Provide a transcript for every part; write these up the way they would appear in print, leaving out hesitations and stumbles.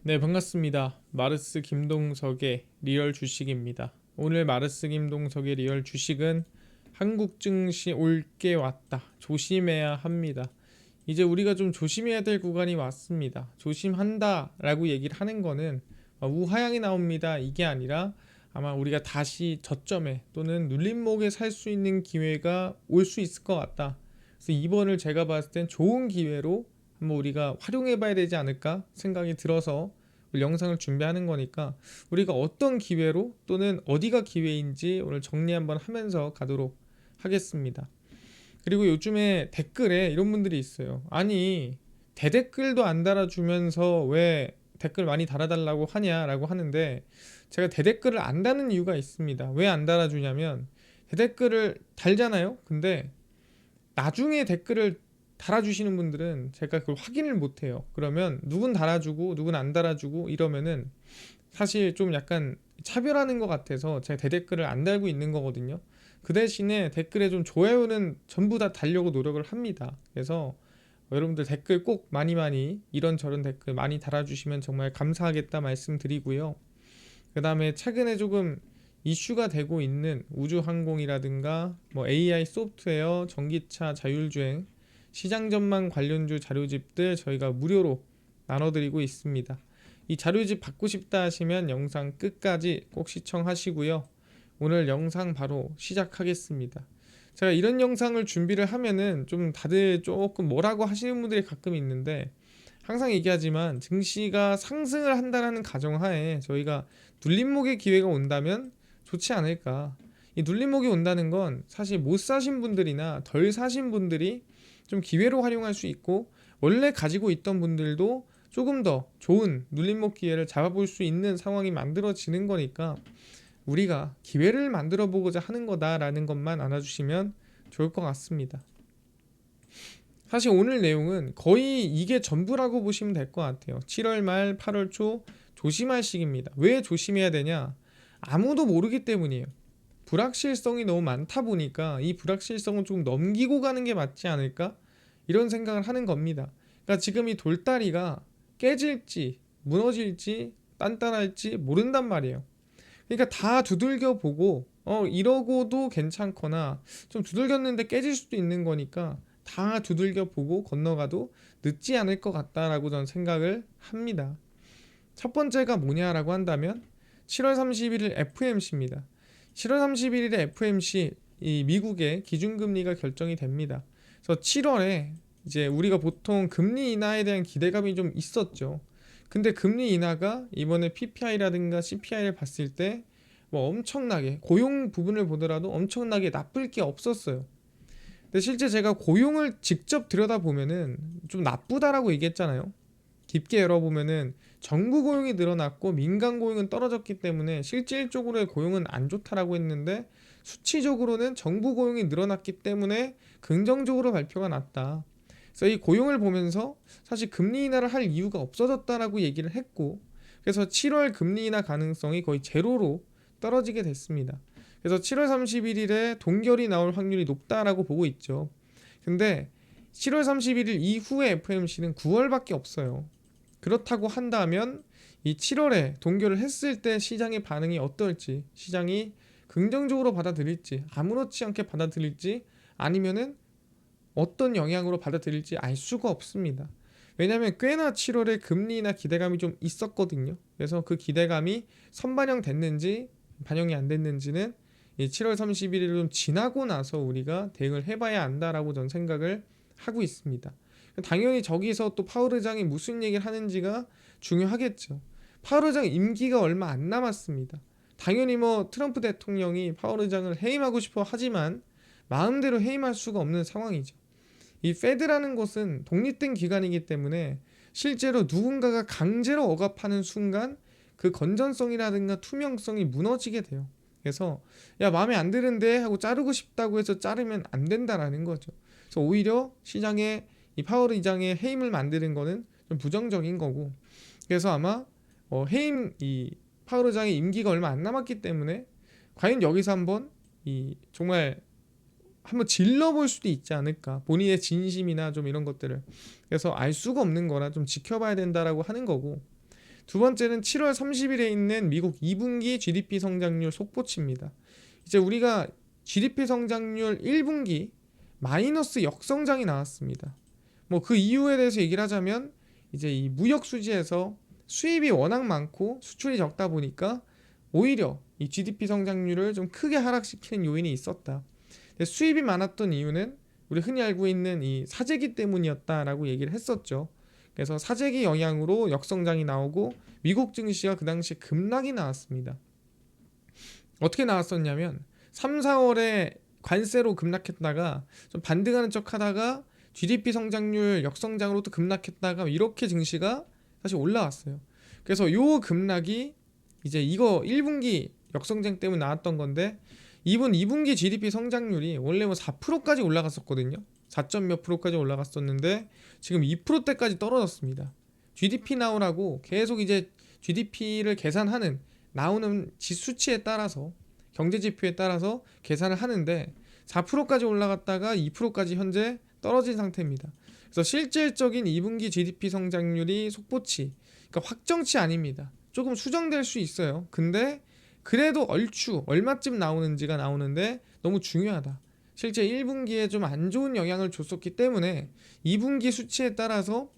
네, 반갑습니다. 마르스 김동석의 리얼 주식입니다. 오늘 마르스 김동석의 리얼 주식은 한국 증시 올 게 왔다. 조심해야 합니다. 이제 우리가 좀 조심해야 될 구간이 왔습니다. 조심한다라고 얘기를 하는 거는 우하향이 나옵니다. 이게 아니라 아마 우리가 다시 저점에 또는 눌림목에 살 수 있는 기회가 올 수 있을 것 같다. 그래서 이번을 제가 봤을 땐 좋은 기회로 한번 우리가 활용해 봐야 되지 않을까 생각이 들어서 영상을 준비하는 거니까 우리가 어떤 기회로 또는 어디가 기회인지 오늘 정리 한번 하면서 가도록 하겠습니다. 그리고 요즘에 댓글에 이런 분들이 있어요. 아니, 대댓글도 안 달아주면서 왜 댓글 많이 달아달라고 하냐라고 하는데, 제가 대댓글을 안 다는 이유가 있습니다. 왜 안 달아주냐면 대댓글을 달잖아요. 근데 나중에 댓글을 달아주시는 분들은 제가 그걸 확인을 못해요. 그러면 누군 달아주고 누군 안 달아주고 이러면은 사실 좀 약간 차별하는 것 같아서 제가 대댓글을 안 달고 있는 거거든요. 그 대신에 댓글에 좀 좋아요는 전부 다 달려고 노력을 합니다. 그래서 여러분들 댓글 꼭 많이 많이 이런저런 댓글 많이 달아주시면 정말 감사하겠다 말씀드리고요. 그 다음에 최근에 조금 이슈가 되고 있는 우주항공이라든가 뭐 AI 소프트웨어, 전기차, 자율주행, 시장 전망 관련주 자료집들 저희가 무료로 나눠드리고 있습니다. 이 자료집 받고 싶다 하시면 영상 끝까지 꼭 시청하시고요. 오늘 영상 바로 시작하겠습니다. 제가 이런 영상을 준비를 하면은 좀 다들 조금 뭐라고 하시는 분들이 가끔 있는데, 항상 얘기하지만 증시가 상승을 한다라는 가정하에 저희가 눌림목의 기회가 온다면 좋지 않을까. 이 눌림목이 온다는 건 사실 못 사신 분들이나 덜 사신 분들이 좀 기회로 활용할 수 있고, 원래 가지고 있던 분들도 조금 더 좋은 눌림목 기회를 잡아볼 수 있는 상황이 만들어지는 거니까 우리가 기회를 만들어 보고자 하는 거다라는 것만 알아주시면 좋을 것 같습니다. 사실 오늘 내용은 거의 이게 전부라고 보시면 될 것 같아요. 7월 말 8월 초 조심할 시기입니다. 왜 조심해야 되냐? 아무도 모르기 때문이에요. 불확실성이 너무 많다 보니까 이 불확실성은 좀 넘기고 가는 게 맞지 않을까? 이런 생각을 하는 겁니다. 그러니까 지금 이 돌다리가 깨질지 무너질지 단단할지 모른단 말이에요. 그러니까 다 두들겨 보고 이러고도 괜찮거나 좀 두들겼는데 깨질 수도 있는 거니까 다 두들겨 보고 건너가도 늦지 않을 것 같다라고 저는 생각을 합니다. 첫 번째가 뭐냐라고 한다면 7월 31일 FMC입니다. 7월 31일에 FMC 이 미국의 기준금리가 결정이 됩니다. 그래서 7월에 이제 우리가 보통 금리 인하에 대한 기대감이 좀 있었죠. 근데 금리 인하가 이번에 PPI라든가 CPI를 봤을 때 뭐 엄청나게 고용 부분을 보더라도 엄청나게 나쁠 게 없었어요. 근데 실제 제가 고용을 직접 들여다보면은 좀 나쁘다라고 얘기했잖아요. 깊게 열어보면은 정부 고용이 늘어났고 민간 고용은 떨어졌기 때문에 실질적으로의 고용은 안 좋다라고 했는데, 수치적으로는 정부 고용이 늘어났기 때문에 긍정적으로 발표가 났다. 그래서 이 고용을 보면서 사실 금리 인하를 할 이유가 없어졌다라고 얘기를 했고, 그래서 7월 금리 인하 가능성이 거의 제로로 떨어지게 됐습니다. 그래서 7월 31일에 동결이 나올 확률이 높다라고 보고 있죠. 근데 7월 31일 이후에 FMC는 9월밖에 없어요. 그렇다고 한다면 이 7월에 동결을 했을 때 시장의 반응이 어떨지, 시장이 긍정적으로 받아들일지 아무렇지 않게 받아들일지 아니면은 어떤 영향으로 받아들일지 알 수가 없습니다. 왜냐하면 꽤나 7월에 금리나 기대감이 좀 있었거든요. 그래서 그 기대감이 선반영 됐는지 반영이 안 됐는지는 이 7월 31일을 좀 지나고 나서 우리가 대응을 해봐야 한다라고 저는 생각을 하고 있습니다. 당연히 저기서 또 파월 의장이 무슨 얘기를 하는지가 중요하겠죠. 파월 의장 임기가 얼마 안 남았습니다. 당연히 뭐 트럼프 대통령이 파월 의장을 해임하고 싶어 하지만 마음대로 해임할 수가 없는 상황이죠. 이 페드라는 곳은 독립된 기관이기 때문에 실제로 누군가가 강제로 억압하는 순간 그 건전성이라든가 투명성이 무너지게 돼요. 그래서 야, 마음에 안 드는데 하고 자르고 싶다고 해서 자르면 안 된다라는 거죠. 그래서 오히려 시장에 이 파월 의장의 해임을 만드는 거는 좀 부정적인 거고, 그래서 아마 해임 이 파월 의장의 임기가 얼마 안 남았기 때문에 과연 여기서 한번 이 정말 한번 질러볼 수도 있지 않을까, 본인의 진심이나 좀 이런 것들을. 그래서 알 수가 없는 거라 좀 지켜봐야 된다라고 하는 거고, 두 번째는 7월 30일에 있는 미국 2분기 GDP 성장률 속보치입니다. 이제 우리가 GDP 성장률 1분기 마이너스 역성장이 나왔습니다. 뭐 그 이유에 대해서 얘기를 하자면 이제 이 무역 수지에서 수입이 워낙 많고 수출이 적다 보니까 오히려 이 GDP 성장률을 좀 크게 하락시키는 요인이 있었다. 근데 수입이 많았던 이유는 우리 흔히 알고 있는 이 사재기 때문이었다라고 얘기를 했었죠. 그래서 사재기 영향으로 역성장이 나오고 미국 증시가 그 당시 급락이 나왔습니다. 어떻게 나왔었냐면 3, 4월에 관세로 급락했다가 좀 반등하는 척 하다가 GDP 성장률 역성장으로 또 급락했다가 이렇게 증시가 다시 올라왔어요. 그래서 요 급락이 이제 이거 1분기 역성장 때문에 나왔던 건데 이번 2분기 GDP 성장률이 원래 뭐 4%까지 올라갔었거든요. 4점 몇 프로까지 올라갔었는데 지금 2%대까지 떨어졌습니다. GDP 나오라고 계속 이제 GDP를 계산하는 나오는 수치에 따라서 경제 지표에 따라서 계산을 하는데 4%까지 올라갔다가 2%까지 현재 떨어진 상태입니다. 그래서 실질적인 2분기 GDP 성장률이 속보치, 그러니까 확정치 아닙니다. 조금 수정될 수 있어요. 근데 그래도 얼추 얼마쯤 나오는지가 나오는데 너무 중요하다. 실제 1분기에 좀 안 좋은 영향을 줬었기 때문에 2분기 수치에 따라서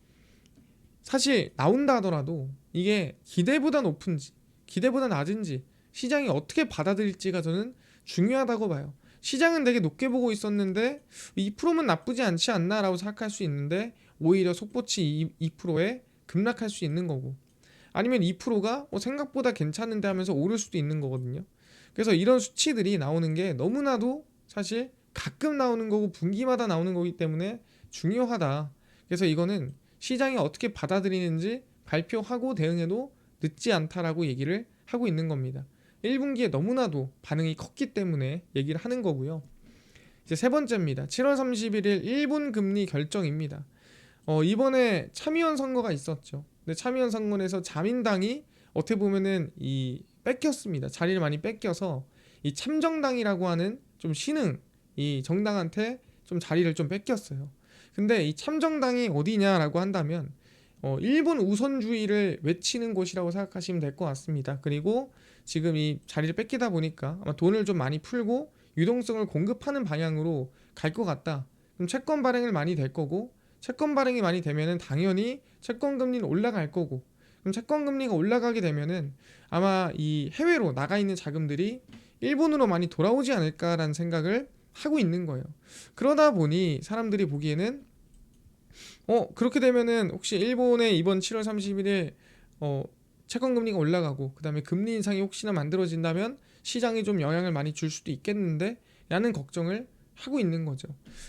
사실 나온다 하더라도 이게 기대보다 높은지 기대보다 낮은지 시장이 어떻게 받아들일지가 저는 중요하다고 봐요. 시장은 되게 높게 보고 있었는데 2%면 나쁘지 않지 않나 라고 생각할 수 있는데 오히려 속보치 2%에 급락할 수 있는 거고, 아니면 2%가 생각보다 괜찮은데 하면서 오를 수도 있는 거거든요. 그래서 이런 수치들이 나오는 게 너무나도 사실 가끔 나오는 거고 분기마다 나오는 거기 때문에 중요하다. 그래서 이거는 시장이 어떻게 받아들이는지 발표하고 대응해도 늦지 않다라고 얘기를 하고 있는 겁니다. 1분기에 너무나도 반응이 컸기 때문에 얘기를 하는 거고요. 이제 세 번째입니다. 7월 31일 일본 금리 결정입니다. 이번에 참의원 선거가 있었죠. 근데 참의원 선거에서 자민당이 어떻게 보면은 이 뺏겼습니다. 자리를 많이 뺏겨서 이 참정당이라고 하는 좀 신흥 이 정당한테 좀 자리를 좀 뺏겼어요. 근데 이 참정당이 어디냐라고 한다면 일본 우선주의를 외치는 곳이라고 생각하시면 될 것 같습니다. 그리고 지금 이 자리를 뺏기다 보니까 아마 돈을 좀 많이 풀고 유동성을 공급하는 방향으로 갈 것 같다. 그럼 채권 발행을 많이 될 거고, 채권 발행이 많이 되면은 당연히 채권 금리는 올라갈 거고, 그럼 채권 금리가 올라가게 되면은 아마 이 해외로 나가 있는 자금들이 일본으로 많이 돌아오지 않을까라는 생각을 하고 있는 거예요. 그러다 보니 사람들이 보기에는 그렇게 되면은 혹시 일본의 이번 7월 31일 채권 금리가 올라가고 그다음에 금리 인상이 혹시나 만들어진다면 시장에 좀 영향을 많이 줄 수도 있겠는데 라는 걱정을 하고 있는 거죠.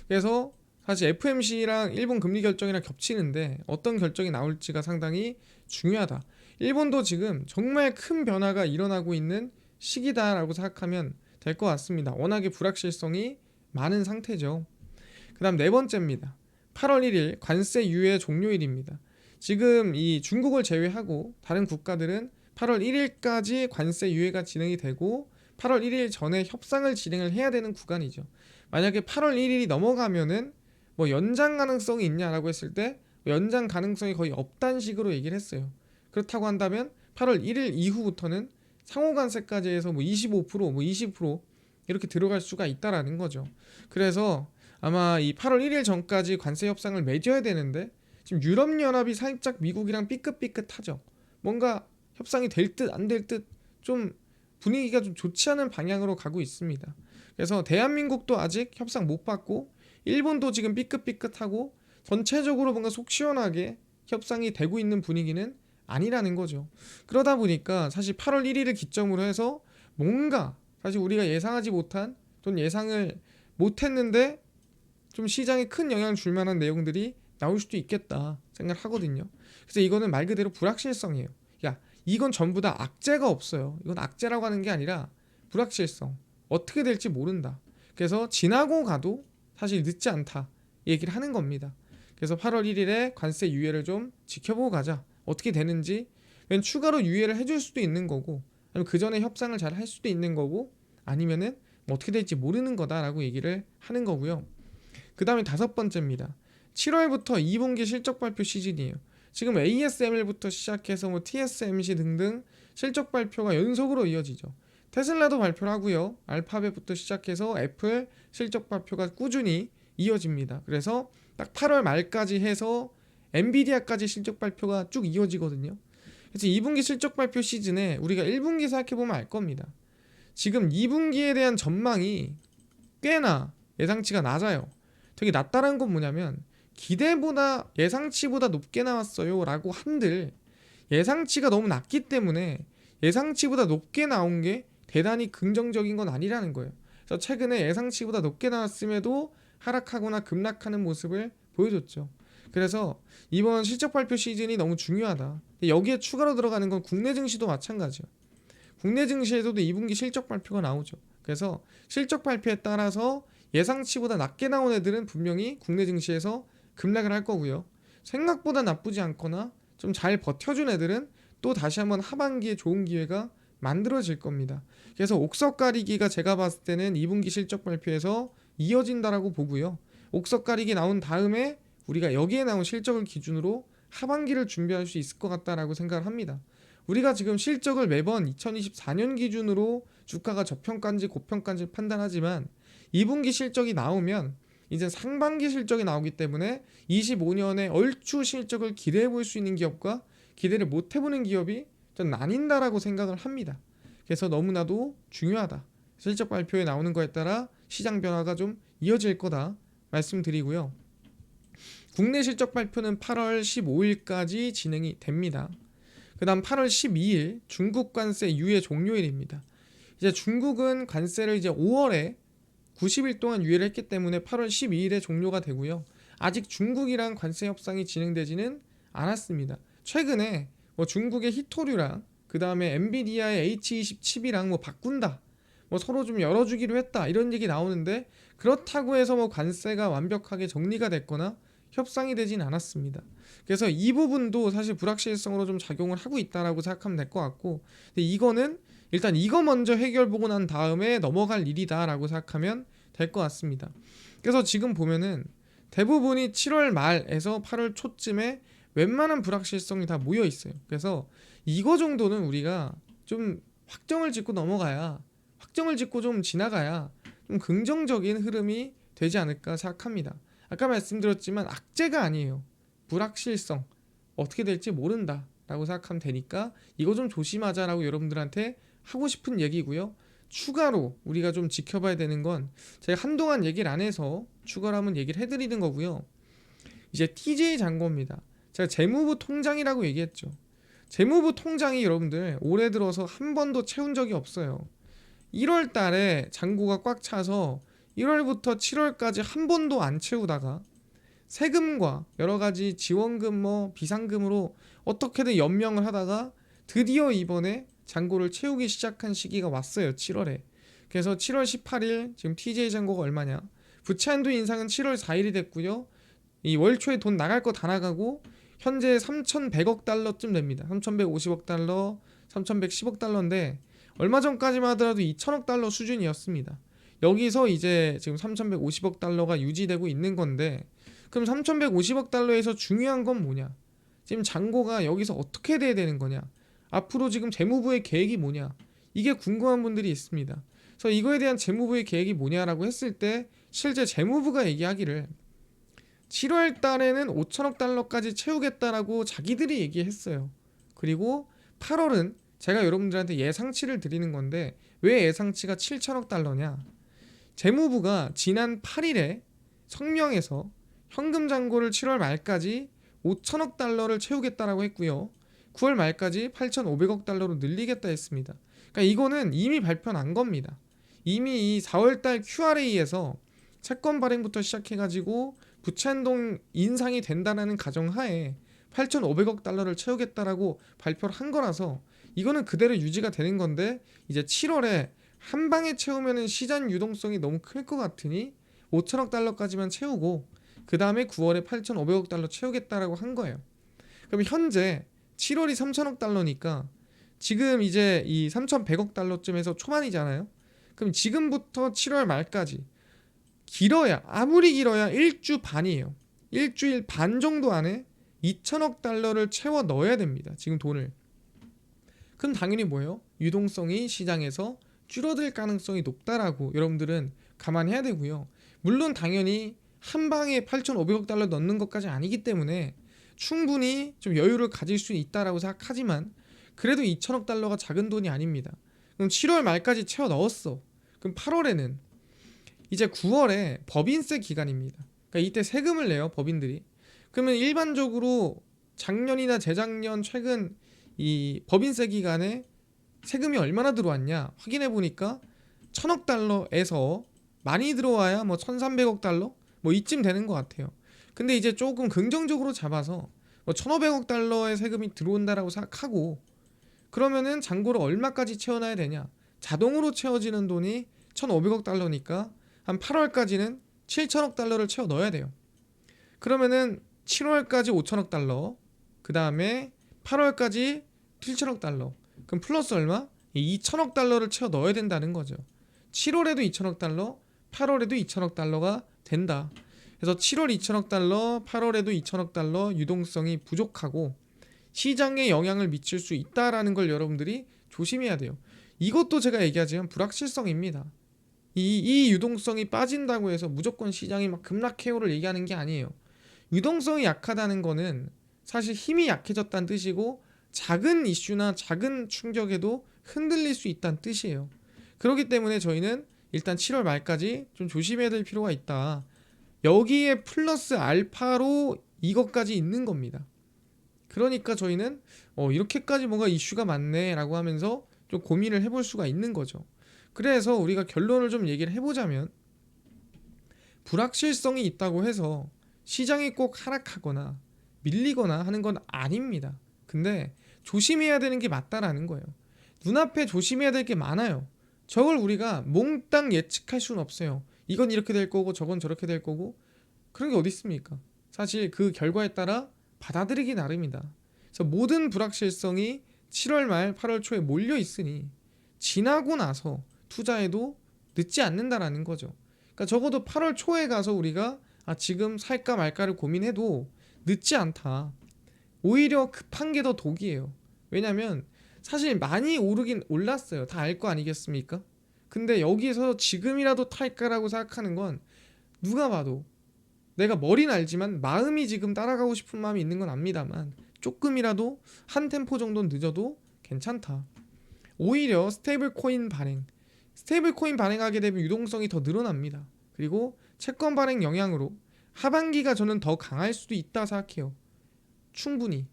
그래서 사실 FMC랑 일본 금리 결정이랑 겹치는데 어떤 결정이 나올지가 상당히 중요하다. 일본도 지금 정말 큰 변화가 일어나고 있는 시기다라고 생각하면 될 것 같습니다. 워낙에 불확실성이 많은 상태죠. 그 다음 네 번째입니다. 8월 1일 관세 유예 종료일입니다. 지금 이 중국을 제외하고 다른 국가들은 8월 1일까지 관세 유예가 진행이 되고 8월 1일 전에 협상을 진행을 해야 되는 구간이죠. 만약에 8월 1일이 넘어가면은 뭐 연장 가능성이 있냐라고 했을 때 연장 가능성이 거의 없다는 식으로 얘기를 했어요. 그렇다고 한다면 8월 1일 이후부터는 상호관세까지 해서 뭐 25%, 뭐 20% 이렇게 들어갈 수가 있다라는 거죠. 그래서 아마 이 8월 1일 전까지 관세 협상을 맺어야 되는데 지금 유럽연합이 살짝 미국이랑 삐끗삐끗하죠. 뭔가 협상이 될 듯 안 될 듯 좀 분위기가 좀 좋지 않은 방향으로 가고 있습니다. 그래서 대한민국도 아직 협상 못 받고 일본도 지금 삐끗삐끗하고 전체적으로 뭔가 속 시원하게 협상이 되고 있는 분위기는 아니라는 거죠. 그러다 보니까 사실 8월 1일을 기점으로 해서 뭔가 사실 우리가 예상하지 못한 또는 예상을 못했는데 좀 시장에 큰 영향을 줄 만한 내용들이 나올 수도 있겠다 생각하거든요. 그래서 이거는 말 그대로 불확실성이에요. 야, 이건 전부 다 악재가 없어요. 이건 악재라고 하는 게 아니라 불확실성. 어떻게 될지 모른다. 그래서 지나고 가도 사실 늦지 않다 얘기를 하는 겁니다. 그래서 8월 1일에 관세 유예를 좀 지켜보고 가자. 어떻게 되는지, 웬 추가로 유예를 해줄 수도 있는 거고, 아니면 그 전에 협상을 잘 할 수도 있는 거고, 아니면은 뭐 어떻게 될지 모르는 거다라고 얘기를 하는 거고요. 그 다음에 다섯 번째입니다. 7월부터 2분기 실적 발표 시즌이에요. 지금 ASML부터 시작해서 뭐 TSMC 등등 실적 발표가 연속으로 이어지죠. 테슬라도 발표를 하고요. 알파벳부터 시작해서 애플 실적 발표가 꾸준히 이어집니다. 그래서 딱 8월 말까지 해서 엔비디아까지 실적 발표가 쭉 이어지거든요. 그래서 2분기 실적 발표 시즌에 우리가 1분기 생각해보면 알 겁니다. 지금 2분기에 대한 전망이 꽤나 예상치가 낮아요. 되게 낮다는 건 뭐냐면 기대보다 예상치보다 높게 나왔어요 라고 한들 예상치가 너무 낮기 때문에 예상치보다 높게 나온 게 대단히 긍정적인 건 아니라는 거예요. 그래서 최근에 예상치보다 높게 나왔음에도 하락하거나 급락하는 모습을 보여줬죠. 그래서 이번 실적 발표 시즌이 너무 중요하다. 여기에 추가로 들어가는 건 국내 증시도 마찬가지예요. 국내 증시에서도 2분기 실적 발표가 나오죠. 그래서 실적 발표에 따라서 예상치보다 낮게 나온 애들은 분명히 국내 증시에서 급락을 할 거고요. 생각보다 나쁘지 않거나 좀 잘 버텨준 애들은 또 다시 한번 하반기에 좋은 기회가 만들어질 겁니다. 그래서 옥석 가리기가 제가 봤을 때는 2분기 실적 발표에서 이어진다라고 보고요. 옥석 가리기 나온 다음에 우리가 여기에 나온 실적을 기준으로 하반기를 준비할 수 있을 것 같다라고 생각을 합니다. 우리가 지금 실적을 매번 2024년 기준으로 주가가 저평가인지 고평가인지 판단하지만 2분기 실적이 나오면 이제 상반기 실적이 나오기 때문에 25년에 얼추 실적을 기대해 볼 수 있는 기업과 기대를 못 해보는 기업이 좀 나뉜다라고 생각을 합니다. 그래서 너무나도 중요하다. 실적 발표에 나오는 거에 따라 시장 변화가 좀 이어질 거다 말씀드리고요. 국내 실적 발표는 8월 15일까지 진행이 됩니다. 그 다음 8월 12일 중국 관세 유예 종료일입니다. 이제 중국은 관세를 이제 5월에 90일 동안 유예를 했기 때문에 8월 12일에 종료가 되고요. 아직 중국이랑 관세 협상이 진행되지는 않았습니다. 최근에 뭐 중국의 히토류랑 그 다음에 엔비디아의 H20 칩이랑 뭐 바꾼다, 뭐 서로 좀 열어주기로 했다 이런 얘기 나오는데 그렇다고 해서 뭐 관세가 완벽하게 정리가 됐거나 협상이 되진 않았습니다. 그래서 이 부분도 사실 불확실성으로 좀 작용을 하고 있다라고 생각하면 될 것 같고, 근데 이거는 일단 이거 먼저 해결보고 난 다음에 넘어갈 일이다라고 생각하면 될 것 같습니다. 그래서 지금 보면은 대부분이 7월 말에서 8월 초쯤에 웬만한 불확실성이 다 모여 있어요. 그래서 이거 정도는 우리가 좀 확정을 짓고 넘어가야, 확정을 짓고 좀 지나가야 좀 긍정적인 흐름이 되지 않을까 생각합니다. 아까 말씀드렸지만 악재가 아니에요. 불확실성, 어떻게 될지 모른다 라고 생각하면 되니까 이거 좀 조심하자라고 여러분들한테 하고 싶은 얘기고요. 추가로 우리가 좀 지켜봐야 되는 건 제가 한동안 얘기를 안 해서 추가로 한번 얘기를 해드리는 거고요. 이제 TJ 잔고입니다. 제가 재무부 통장이라고 얘기했죠. 재무부 통장이 여러분들 올해 들어서 한 번도 채운 적이 없어요. 1월 달에 잔고가 꽉 차서 1월부터 7월까지 한 번도 안 채우다가 세금과 여러 가지 지원금 뭐 비상금으로 어떻게든 연명을 하다가 드디어 이번에 잔고를 채우기 시작한 시기가 왔어요. 7월에. 그래서 7월 18일 지금 TJ 잔고가 얼마냐? 부채 한도 인상은 7월 4일이 됐고요. 이 월 초에 돈 나갈 거 다 나가고 현재 3,100억 달러쯤 됩니다. 3,150억 달러, 3,110억 달러인데 얼마 전까지만 하더라도 2,000억 달러 수준이었습니다. 여기서 이제 지금 3,150억 달러가 유지되고 있는 건데, 그럼 3,150억 달러에서 중요한 건 뭐냐? 지금 잔고가 여기서 어떻게 돼야 되는 거냐? 앞으로 지금 재무부의 계획이 뭐냐? 이게 궁금한 분들이 있습니다. 그래서 이거에 대한 재무부의 계획이 뭐냐라고 했을 때 실제 재무부가 얘기하기를 7월 달에는 5천억 달러까지 채우겠다라고 자기들이 얘기했어요. 그리고 8월은 제가 여러분들한테 예상치를 드리는 건데 왜 예상치가 7천억 달러냐? 재무부가 지난 8일에 성명에서 현금 잔고를 7월 말까지 5천억 달러를 채우겠다라고 했고요. 9월 말까지 8,500억 달러로 늘리겠다 했습니다. 그러니까 이거는 이미 발표난 겁니다. 이미 이 4월달 QRA에서 채권 발행부터 시작해가지고 부채 한도 인상이 된다는 가정하에 8,500억 달러를 채우겠다라고 발표를 한 거라서 이거는 그대로 유지가 되는 건데, 이제 7월에 한 방에 채우면 시장 유동성이 너무 클 것 같으니 5천억 달러까지만 채우고 그 다음에 9월에 8,500억 달러 채우겠다라고 한 거예요. 그럼 현재 7월이 3천억 달러니까 지금 이제 이 3,100억 달러쯤에서 초반이잖아요. 그럼 지금부터 7월 말까지 길어야, 아무리 길어야 일주 반이에요. 일주일 반 정도 안에 2천억 달러를 채워 넣어야 됩니다. 지금 돈을. 그럼 당연히 뭐예요? 유동성이 시장에서 줄어들 가능성이 높다라고 여러분들은 감안해야 되고요. 물론 당연히 한 방에 8,500억 달러 넣는 것까지 아니기 때문에 충분히 좀 여유를 가질 수 있다라고 생각하지만 그래도 2천억 달러가 작은 돈이 아닙니다. 그럼 7월 말까지 채워 넣었어. 그럼 8월에는 이제 9월에 법인세 기간입니다. 그러니까 이때 세금을 내요, 법인들이. 그러면 일반적으로 작년이나 재작년 최근 이 법인세 기간에 세금이 얼마나 들어왔냐 확인해 보니까 1,000억 달러에서 많이 들어와야 뭐 1,300억 달러 뭐 이쯤 되는 것 같아요. 근데 이제 조금 긍정적으로 잡아서 뭐 1,500억 달러의 세금이 들어온다라고 생각하고 그러면은 잔고를 얼마까지 채워놔야 되냐? 자동으로 채워지는 돈이 1,500억 달러니까 한 8월까지는 7천억 달러를 채워 넣어야 돼요. 그러면은 7월까지 5천억 달러, 그 다음에 8월까지 7천억 달러. 그럼 플러스 얼마? 2천억 달러를 채워 넣어야 된다는 거죠. 7월에도 2천억 달러, 8월에도 2천억 달러가 된다. 그래서 7월 2천억 달러, 8월에도 2천억 달러 유동성이 부족하고 시장에 영향을 미칠 수 있다라는 걸 여러분들이 조심해야 돼요. 이것도 제가 얘기하지만 불확실성입니다. 이 유동성이 빠진다고 해서 무조건 시장이 막 급락해요를 얘기하는 게 아니에요. 유동성이 약하다는 거는 사실 힘이 약해졌다는 뜻이고 작은 이슈나 작은 충격에도 흔들릴 수 있다는 뜻이에요. 그렇기 때문에 저희는 일단 7월 말까지 좀 조심해야 될 필요가 있다. 여기에 플러스 알파로 이것까지 있는 겁니다. 그러니까 저희는 이렇게까지 뭔가 이슈가 많네 라고 하면서 좀 고민을 해볼 수가 있는 거죠. 그래서 우리가 결론을 좀 얘기를 해보자면 불확실성이 있다고 해서 시장이 꼭 하락하거나 밀리거나 하는 건 아닙니다. 근데 조심해야 되는 게 맞다라는 거예요. 눈앞에 조심해야 될 게 많아요. 저걸 우리가 몽땅 예측할 수는 없어요. 이건 이렇게 될 거고 저건 저렇게 될 거고 그런 게 어디 있습니까? 사실 그 결과에 따라 받아들이기 나름이다. 그래서 모든 불확실성이 7월 말 8월 초에 몰려 있으니 지나고 나서 투자해도 늦지 않는다라는 거죠. 그러니까 적어도 8월 초에 가서 우리가 지금 살까 말까를 고민해도 늦지 않다. 오히려 급한 게 더 독이에요. 왜냐면 사실 많이 오르긴 올랐어요. 다 알 거 아니겠습니까? 근데 여기서 지금이라도 탈까라고 생각하는 건 누가 봐도 내가 머리는 알지만 마음이 지금 따라가고 싶은 마음이 있는 건 압니다만 조금이라도 한 템포 정도는 늦어도 괜찮다. 오히려 스테이블 코인 발행하게 되면 유동성이 더 늘어납니다. 그리고 채권 발행 영향으로 하반기가 저는 더 강할 수도 있다 생각해요. 충분히.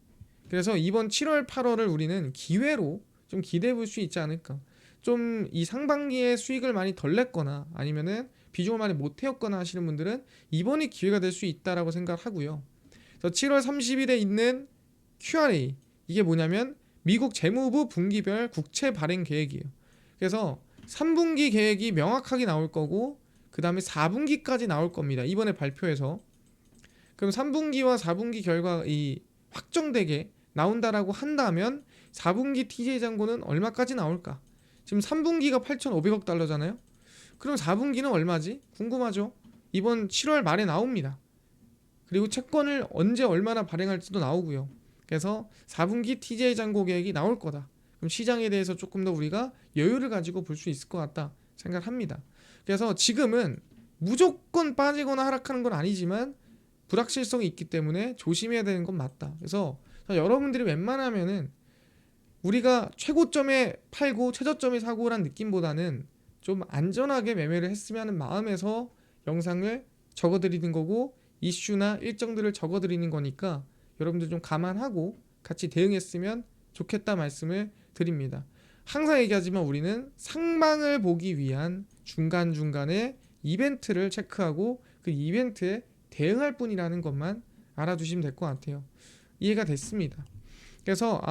그래서 이번 7월 8월을 우리는 기회로 좀 기대해 볼 수 있지 않을까. 좀 이 상반기에 수익을 많이 덜 냈거나 아니면은 비중을 많이 못 태웠거나 하시는 분들은 이번이 기회가 될 수 있다라고 생각하고요. 그래서 7월 30일에 있는 Q&A 이게 뭐냐면 미국 재무부 분기별 국채 발행 계획이에요. 그래서 3분기 계획이 명확하게 나올 거고 그 다음에 4분기까지 나올 겁니다. 이번에 발표해서. 그럼 3분기와 4분기 결과 이 확정되게 나온다라고 한다면 4분기 TJ 잔고는 얼마까지 나올까? 지금 3분기가 8,500억 달러잖아요. 그럼 4분기는 얼마지? 궁금하죠? 이번 7월 말에 나옵니다. 그리고 채권을 언제 얼마나 발행할지도 나오고요. 그래서 4분기 TJ 잔고 계획이 나올 거다. 그럼 시장에 대해서 조금 더 우리가 여유를 가지고 볼 수 있을 것 같다 생각합니다. 그래서 지금은 무조건 빠지거나 하락하는 건 아니지만 불확실성이 있기 때문에 조심해야 되는 건 맞다. 그래서 여러분들이 웬만하면은 우리가 최고점에 팔고 최저점에 사고란 느낌보다는 좀 안전하게 매매를 했으면 하는 마음에서 영상을 적어드리는 거고 이슈나 일정들을 적어드리는 거니까 여러분들 좀 감안하고 같이 대응했으면 좋겠다 말씀을 드립니다. 항상 얘기하지만 우리는 상방을 보기 위한 중간중간에 이벤트를 체크하고 그 이벤트에 대응할 뿐이라는 것만 알아두시면 될 것 같아요. 이해가 됐습니다. 그래서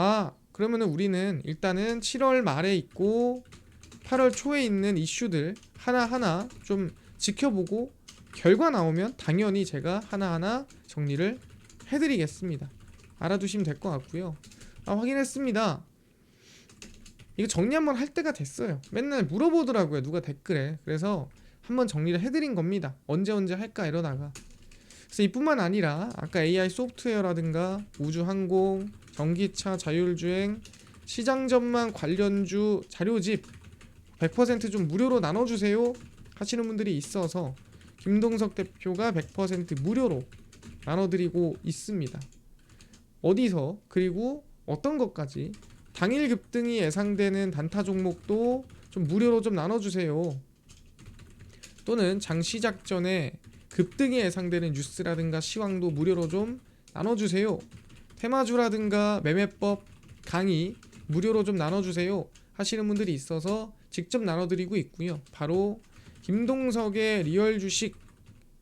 그러면 우리는 일단은 7월 말에 있고 8월 초에 있는 이슈들 하나하나 좀 지켜보고 결과 나오면 당연히 제가 하나하나 정리를 해드리겠습니다. 알아두시면 될 것 같고요. 확인했습니다. 이거 정리 한번 할 때가 됐어요. 맨날 물어보더라고요. 누가 댓글에. 그래서 한번 정리를 해드린 겁니다. 언제 할까 이러다가. 그래서 이뿐만 아니라 아까 AI 소프트웨어라든가 우주항공, 전기차, 자율주행, 시장 전망 관련주 자료집 100%좀 무료로 나눠주세요 하시는 분들이 있어서 김동석 대표가 100% 무료로 나눠드리고 있습니다. 어디서 그리고 어떤 것까지 당일 급등이 예상되는 단타 종목도 좀 무료로 좀 나눠주세요. 또는 장 시작 전에 급등이 예상되는 뉴스라든가 시황도 무료로 좀 나눠주세요. 테마주라든가 매매법 강의 무료로 좀 나눠주세요 하시는 분들이 있어서 직접 나눠드리고 있고요. 바로 김동석의 리얼 주식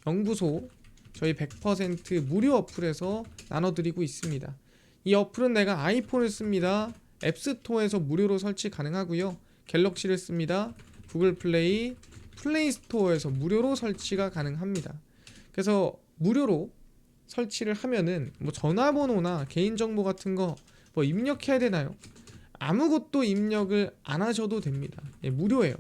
연구소 저희 100% 무료 어플에서 나눠드리고 있습니다. 이 어플은 내가 아이폰을 씁니다. 앱스토어에서 무료로 설치 가능하고요. 갤럭시를 씁니다. 구글 플레이, 플레이 스토어에서 무료로 설치가 가능합니다. 그래서 무료로 설치를 하면은 뭐 전화번호나 개인정보 같은 거 뭐 입력해야 되나요? 아무것도 입력을 안 하셔도 됩니다. 예, 무료예요.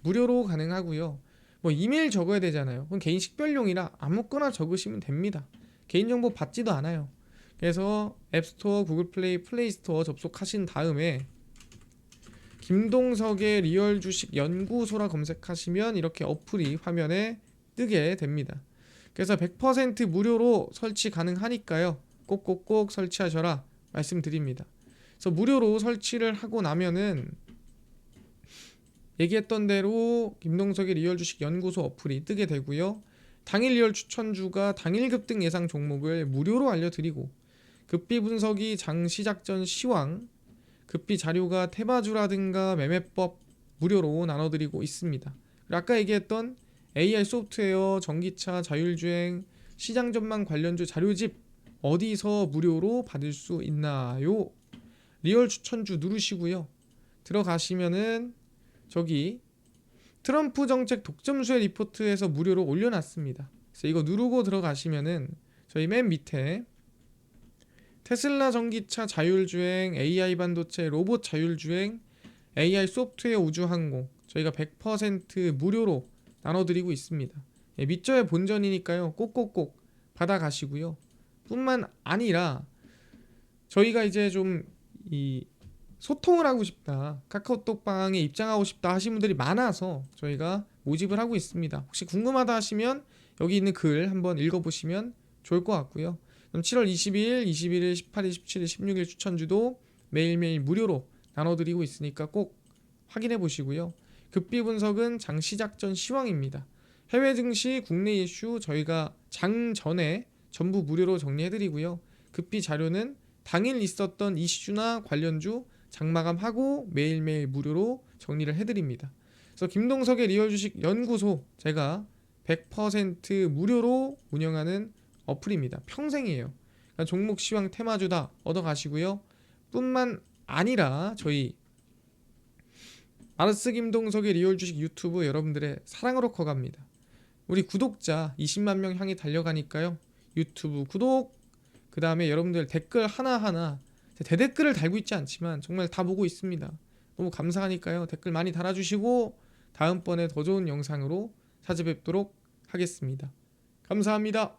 무료로 가능하고요. 뭐 이메일 적어야 되잖아요. 그건 개인 식별용이라 아무거나 적으시면 됩니다. 개인정보 받지도 않아요. 그래서 앱스토어, 구글 플레이, 플레이 스토어 접속하신 다음에 김동석의 리얼 주식 연구소라 검색하시면 이렇게 어플이 화면에 뜨게 됩니다. 그래서 100% 무료로 설치 가능하니까요. 꼭꼭꼭 설치하셔라 말씀드립니다. 그래서 무료로 설치를 하고 나면은 얘기했던 대로 김동석의 리얼 주식 연구소 어플이 뜨게 되고요. 당일 리얼 추천주가 당일 급등 예상 종목을 무료로 알려드리고 급비 분석이 장 시작 전 시황, 급비 자료가 테마주라든가 매매법 무료로 나눠드리고 있습니다. 그리고 아까 얘기했던 AI 소프트웨어, 전기차, 자율주행, 시장 전망 관련주 자료집 어디서 무료로 받을 수 있나요? 리얼 추천주 누르시고요. 들어가시면은 저기 트럼프 정책 독점수의 리포트에서 무료로 올려놨습니다. 그래서 이거 누르고 들어가시면은 저희 맨 밑에 테슬라 전기차 자율주행, AI 반도체, 로봇 자율주행, AI 소프트웨어 우주항공 저희가 100% 무료로 나눠드리고 있습니다. 예, 밑저의 본전이니까요. 꼭꼭꼭 받아가시고요. 뿐만 아니라 저희가 이제 좀 이 소통을 하고 싶다, 카카오톡방에 입장하고 싶다 하시는 분들이 많아서 저희가 모집을 하고 있습니다. 혹시 궁금하다 하시면 여기 있는 글 한번 읽어보시면 좋을 것 같고요. 그럼 7월 20일, 21일, 18일, 17일, 16일 추천주도 매일매일 무료로 나눠드리고 있으니까 꼭 확인해 보시고요. 급비 분석은 장 시작 전 시황입니다. 해외 증시, 국내 이슈 저희가 장 전에 전부 무료로 정리해드리고요. 급비 자료는 당일 있었던 이슈나 관련주 장마감하고 매일매일 무료로 정리를 해드립니다. 그래서 김동석의 리얼 주식 연구소 제가 100% 무료로 운영하는 어플입니다. 평생이에요. 그러니까 종목 시황 테마주 다 얻어가시고요. 뿐만 아니라 저희 마르스 김동석의 리얼 주식 유튜브 여러분들의 사랑으로 커갑니다. 우리 구독자 20만 명 향해 달려가니까요. 유튜브 구독, 그 다음에 여러분들 댓글 하나하나 대댓글을 달고 있지 않지만 정말 다 보고 있습니다. 너무 감사하니까요. 댓글 많이 달아주시고 다음번에 더 좋은 영상으로 찾아뵙도록 하겠습니다. 감사합니다.